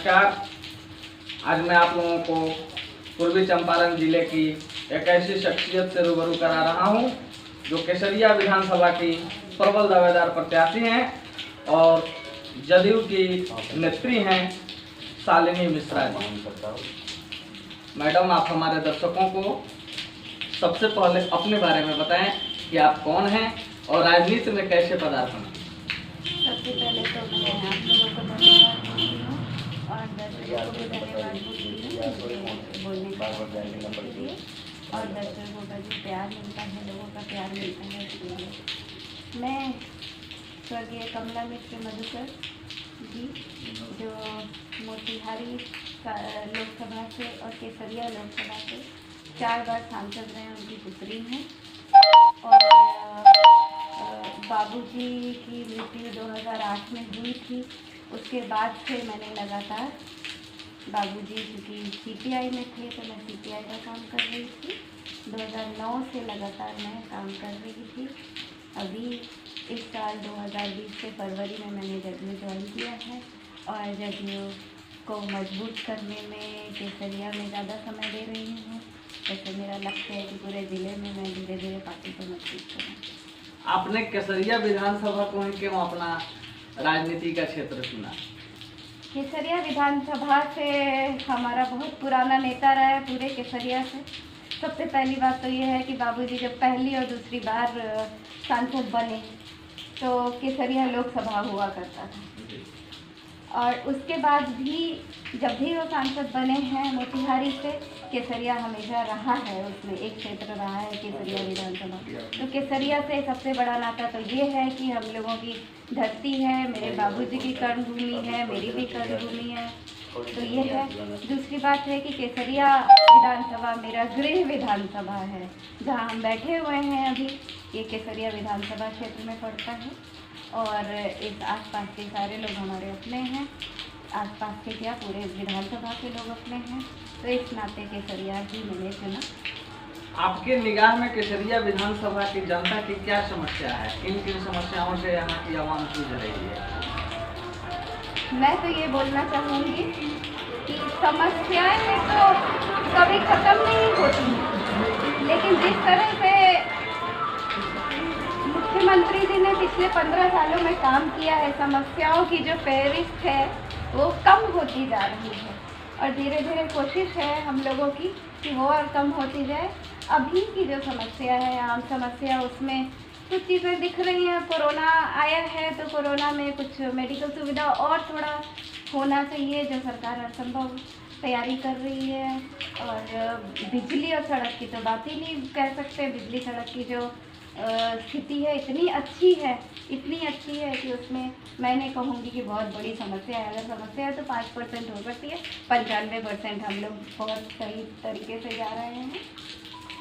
नमस्कार। आज मैं आप लोगों को पूर्वी चंपारण जिले की एक ऐसी शख्सियत से रूबरू करा रहा हूं जो केसरिया विधानसभा की प्रबल दावेदार प्रत्याशी हैं और जदयू की नेत्री हैं शालिनी मिश्रा जी। मैडम, आप हमारे दर्शकों को सबसे पहले अपने बारे में बताएं कि आप कौन हैं और राजनीति में कैसे पदार्पण। सबसे पहले तो मैं आप लोगों को धन्यवाद देती हूँ और दर्शकों को भी धन्यवाद देती हूँ बोलने के लिए, और दर्शकों का जो प्यार मिलता है, लोगों का प्यार मिलता है, इसलिए मैं स्वर्गीय कमला मिश्र मधुकर जी, जो मोतिहारी लोकसभा से और केसरिया लोकसभा से 4 बार सांसद रहे, उनकी पुत्री हैं। और बाबूजी की मृत्यु 2008 में हुई थी। उसके बाद से मैंने लगातार बाबूजी क्योंकि सीपीआई में थे तो मैं सीपीआई का काम कर रही थी। 2009 से लगातार मैं काम कर रही थी। अभी इस साल 2020 से फरवरी में मैंने जदयू ज्वाइन किया है और जदयू को मजबूत करने में केसरिया में ज़्यादा समय दे रही हूँ। जैसे मेरा लक्ष्य है कि पूरे ज़िले में मैं धीरे धीरे पार्टी को मजबूत करूँ। आपने केसरिया विधानसभा को ही क्यों अपना राजनीति का क्षेत्र चुना? केसरिया विधानसभा से हमारा बहुत पुराना नेता रहा है पूरे केसरिया से। सबसे पहली बात तो ये है कि बाबूजी जब पहली और दूसरी बार सांसद बने तो केसरिया लोकसभा हुआ करता था, और उसके बाद भी जब भी वो सांसद बने हैं मोतिहारी से, केसरिया हमेशा रहा है, उसमें एक क्षेत्र रहा है केसरिया विधानसभा। तो केसरिया से सबसे बड़ा नाता तो ये है कि हम लोगों की धरती है, मेरे बाबूजी की कर्मभूमि है, मेरी भी कर्मभूमि है, तो ये है। दूसरी बात है कि केसरिया विधानसभा मेरा गृह विधानसभा है, जहाँ हम बैठे हुए हैं अभी, ये केसरिया विधानसभा क्षेत्र में पड़ता है। और इस आसपास के सारे लोग हमारे अपने हैं, आसपास के क्या पूरे विधानसभा के लोग अपने हैं, तो इस नाते केसरिया ही मैंने चुना। आपके निगाह में केसरिया विधानसभा की जनता की क्या समस्या है? किन किन समस्याओं से यहाँ की आवाम जूझ रही है? मैं तो ये बोलना चाहूँगी कि समस्याएं तो कभी ख़त्म नहीं होती, लेकिन जिस तरह से मुख्यमंत्री जी ने पिछले 15 सालों में काम किया है, समस्याओं की जो फहरिस्त है वो कम होती जा रही है, और धीरे धीरे कोशिश है हम लोगों की कि वो और कम होती जाए। अभी की जो समस्या है, आम समस्या, उसमें कुछ चीज़ें दिख रही हैं। कोरोना आया है तो कोरोना में कुछ मेडिकल सुविधा और थोड़ा होना चाहिए, जो सरकार असंभव तैयारी कर रही है। और बिजली और सड़क की तो बात ही नहीं कह सकते। बिजली सड़क की जो स्थिति है इतनी अच्छी है कि उसमें मैं नहीं कहूँगी कि बहुत बड़ी समस्या है। अगर समस्या है तो 5% हो सकती है, 95% हम लोग बहुत सही तरीके से जा रहे हैं।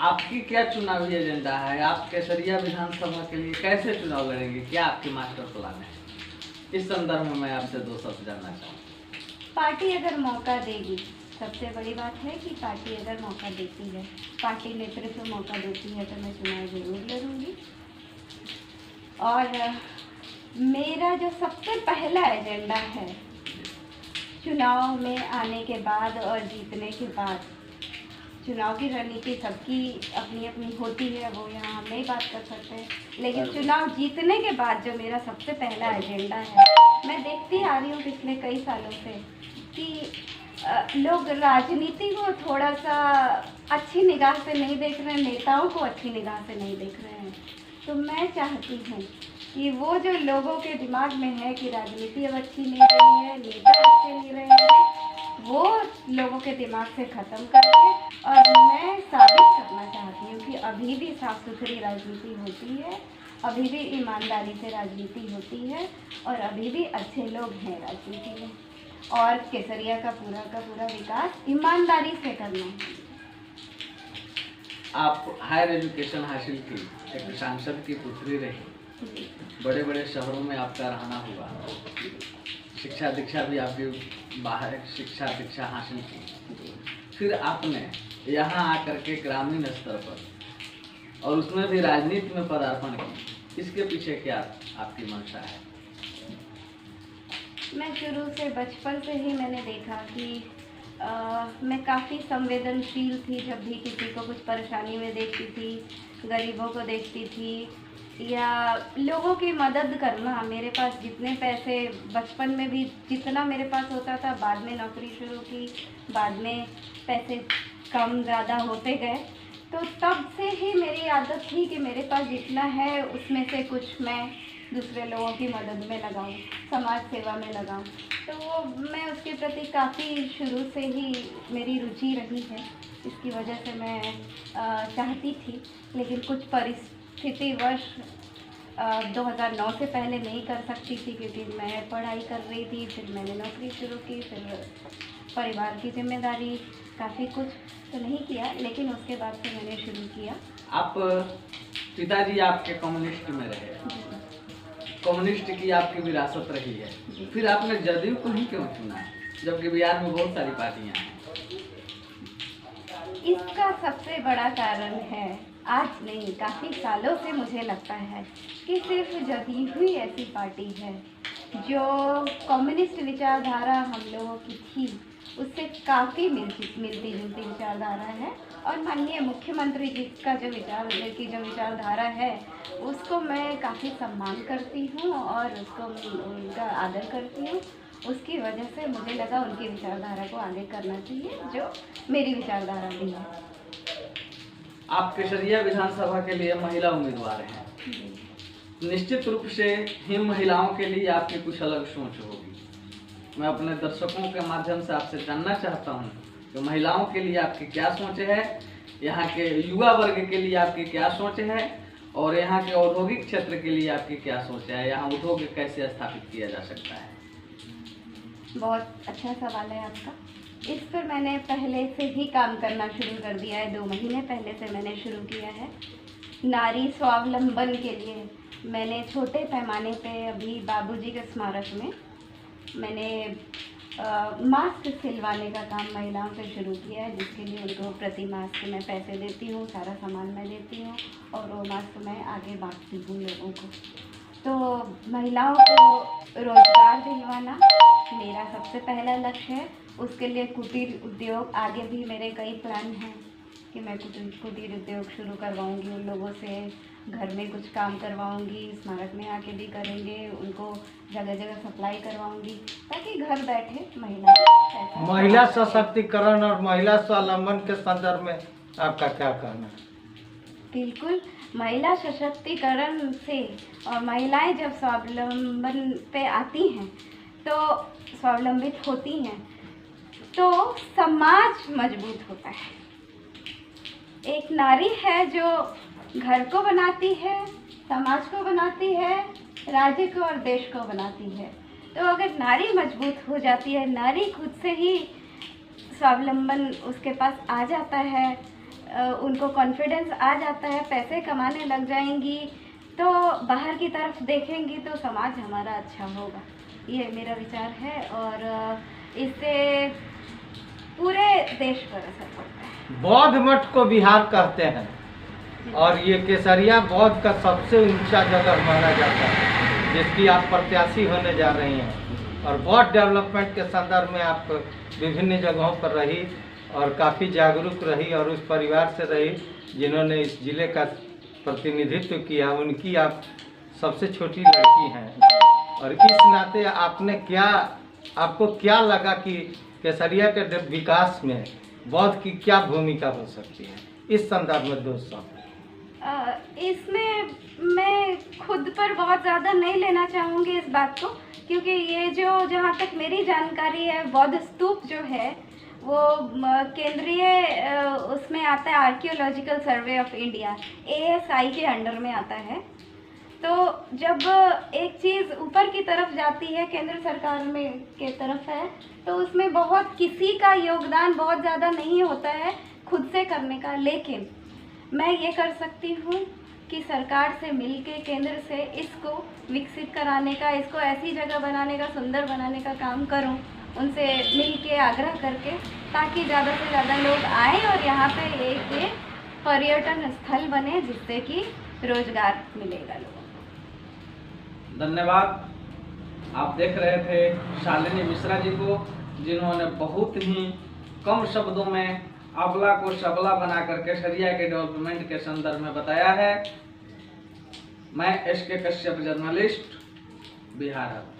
आपकी क्या चुनावी एजेंडा है? आप केसरिया विधानसभा के लिए कैसे चुनाव लड़ेंगे? क्या आपकी मास्टर प्लान है? इस संदर्भ में मैं आपसे 2 शब्द जानना चाहूँगा। पार्टी अगर मौका देगी, सबसे बड़ी बात है कि पार्टी अगर मौका देती है, पार्टी नेतृत्व मौका देती है, तो मैं चुनाव जरूर लड़ूंगी। और मेरा जो सबसे पहला एजेंडा है चुनाव में आने के बाद और जीतने के बाद, चुनाव की रणनीति सबकी अपनी अपनी होती है, वो यहाँ हम नहीं बात कर सकते, लेकिन चुनाव जीतने के बाद जो मेरा सबसे पहला एजेंडा है, मैं देखती आ रही हूँ पिछले कई सालों से कि लोग राजनीति को थोड़ा सा अच्छी निगाह से नहीं देख रहे हैं, नेताओं को अच्छी निगाह से नहीं देख रहे हैं। तो मैं चाहती हूँ कि वो जो लोगों के दिमाग में है कि राजनीति अब अच्छी नहीं रही है, नेता अच्छे नहीं रहे हैं, वो लोगों के दिमाग से ख़त्म करके, और मैं साबित करना चाहती हूँ कि अभी भी साफ़ सुथरी राजनीति होती है, अभी भी ईमानदारी से राजनीति होती है, और अभी भी अच्छे लोग हैं राजनीति में, और केसरिया का पूरा विकास ईमानदारी से करना है। आप हायर एजुकेशन हासिल की, एक सांसद की पुत्री रही, बड़े बड़े शहरों में आपका रहना हुआ, शिक्षा दीक्षा भी आपकी बाहर शिक्षा दीक्षा हासिल की, फिर आपने यहाँ आकर के ग्रामीण स्तर पर और उसमें भी राजनीति में पदार्पण की, इसके पीछे क्या आपकी मंशा है? मैं शुरू से बचपन से ही मैंने देखा कि मैं काफ़ी संवेदनशील थी। जब भी किसी को कुछ परेशानी में देखती थी, गरीबों को देखती थी या लोगों की मदद करना। मेरे पास जितने पैसे बचपन में भी जितना मेरे पास होता था, बाद में नौकरी शुरू की, बाद में पैसे कम ज़्यादा होते गए, तो तब से ही मेरी आदत थी कि मेरे पास जितना है उसमें से कुछ मैं दूसरे लोगों की मदद में लगाऊं, समाज सेवा में लगाऊं। तो मैं उसके प्रति काफ़ी शुरू से ही मेरी रुचि रही है। इसकी वजह से मैं चाहती थी, लेकिन कुछ परिस्थितिवश 2009 से पहले नहीं कर सकती थी, क्योंकि मैं पढ़ाई कर रही थी, फिर मैंने नौकरी शुरू की, फिर परिवार की जिम्मेदारी, काफ़ी कुछ तो नहीं किया, लेकिन उसके बाद से मैंने शुरू किया। आप पिताजी आपके कम्युनिस्ट में रहे, कम्युनिस्ट की आपकी विरासत रही है, फिर आपने जदयू को ही क्यों चुना, जबकि बिहार में बहुत सारी पार्टियां हैं? इसका सबसे बड़ा कारण है, आज नहीं काफ़ी सालों से मुझे लगता है कि सिर्फ जदयू ही ऐसी पार्टी है जो कम्युनिस्ट विचारधारा हम लोगों की थी उससे काफ़ी मिलती जुलती विचारधारा है। और माननीय मुख्यमंत्री जी का जो विचारधारा है उसको मैं काफ़ी सम्मान करती हूँ और उसको उनका आदर करती हूँ। उसकी वजह से मुझे लगा उनकी विचारधारा को आगे करना चाहिए, जो मेरी विचारधारा भी है। आप केसरिया विधानसभा के लिए महिला उम्मीदवार हैं, निश्चित रूप से हिम महिलाओं के लिए आपकी कुछ अलग सोच होगी। मैं अपने दर्शकों के माध्यम से आपसे जानना चाहता हूं कि महिलाओं के लिए आपकी क्या सोच है, यहाँ के युवा वर्ग के लिए आपकी क्या सोच है, और यहाँ के औद्योगिक क्षेत्र के लिए आपकी क्या सोच है, यहाँ उद्योग कैसे स्थापित किया जा सकता है? बहुत अच्छा सवाल है आपका। इस पर मैंने पहले से ही काम करना शुरू कर दिया है, 2 महीने पहले से मैंने शुरू किया है। नारी स्वावलंबन के लिए मैंने छोटे पैमाने पे अभी बाबूजी के स्मारक में मैंने मास्क सिलवाने का काम महिलाओं से शुरू किया है, जिसके लिए उनको प्रति मास्क मैं पैसे देती हूँ, सारा सामान मैं देती हूँ और वो मास्क मैं आगे बांटती हूँ लोगों को। तो महिलाओं को रोजगार दिलवाना मेरा सबसे पहला लक्ष्य है। उसके लिए कुटीर उद्योग, आगे भी मेरे कई प्लान हैं कि मैं कुटीर उद्योग शुरू करवाऊंगी, उन लोगों से घर में कुछ काम करवाऊंगी, स्मारक में आके भी करेंगे, उनको जगह जगह सप्लाई करवाऊंगी, ताकि घर बैठे महिला सशक्तिकरण और महिला स्वावलंबन के संदर्भ में आपका क्या कहना है? बिल्कुल, महिला सशक्तिकरण से और महिलाएं जब स्वावलंबन पे आती हैं, तो स्वावलंबित होती हैं, तो समाज मजबूत होता है। एक नारी है जो घर को बनाती है, समाज को बनाती है, राज्य को और देश को बनाती है। तो अगर नारी मजबूत हो जाती है, नारी खुद से ही स्वावलंबन उसके पास आ जाता है, उनको कॉन्फिडेंस आ जाता है, पैसे कमाने लग जाएंगी, तो बाहर की तरफ देखेंगी तो समाज हमारा अच्छा होगा। ये मेरा विचार है और इससे पूरे देश पर असर पड़ता है। बौद्ध मठ को बिहार कहते हैं और ये केसरिया बौद्ध का सबसे ऊंचा जगह माना जाता है, जिसकी आप प्रत्याशी होने जा रही हैं। और बौद्ध डेवलपमेंट के संदर्भ में आप विभिन्न जगहों पर रही और काफ़ी जागरूक रही और उस परिवार से रही जिन्होंने इस जिले का प्रतिनिधित्व किया। उनकी आप सबसे छोटी लड़की हैं और इस नाते आपको क्या लगा कि केसरिया के विकास में बौद्ध की क्या भूमिका हो सकती है, इस संदर्भ में दोस्तों? इसमें मैं खुद पर बहुत ज़्यादा नहीं लेना चाहूँगी इस बात को, क्योंकि ये जो जहाँ तक मेरी जानकारी है, बौद्ध स्तूप जो है वो केंद्रीय उसमें आता है, archaeological survey of India ASI के अंडर में आता है। तो जब एक चीज़ ऊपर की तरफ जाती है, केंद्र सरकार में के तरफ है, तो उसमें बहुत किसी का योगदान बहुत ज़्यादा नहीं होता है खुद से करने का। लेकिन मैं ये कर सकती हूँ कि सरकार से मिलके, केंद्र से इसको विकसित कराने का, इसको ऐसी जगह बनाने का, सुंदर बनाने का काम करूँ, उनसे मिलके आग्रह करके, ताकि ज़्यादा से ज़्यादा लोग आएँ और यहाँ पे एक पर्यटन स्थल बने, जिससे कि रोजगार मिलेगा लोगों को। धन्यवाद। आप देख रहे थे शालिनी मिश्रा जी को, जिन्होंने बहुत ही कम शब्दों में अबला को सबला बनाकर केसरिया के डेवलपमेंट के संदर्भ में बताया है। मैं एस के कश्यप, जर्नलिस्ट, बिहार।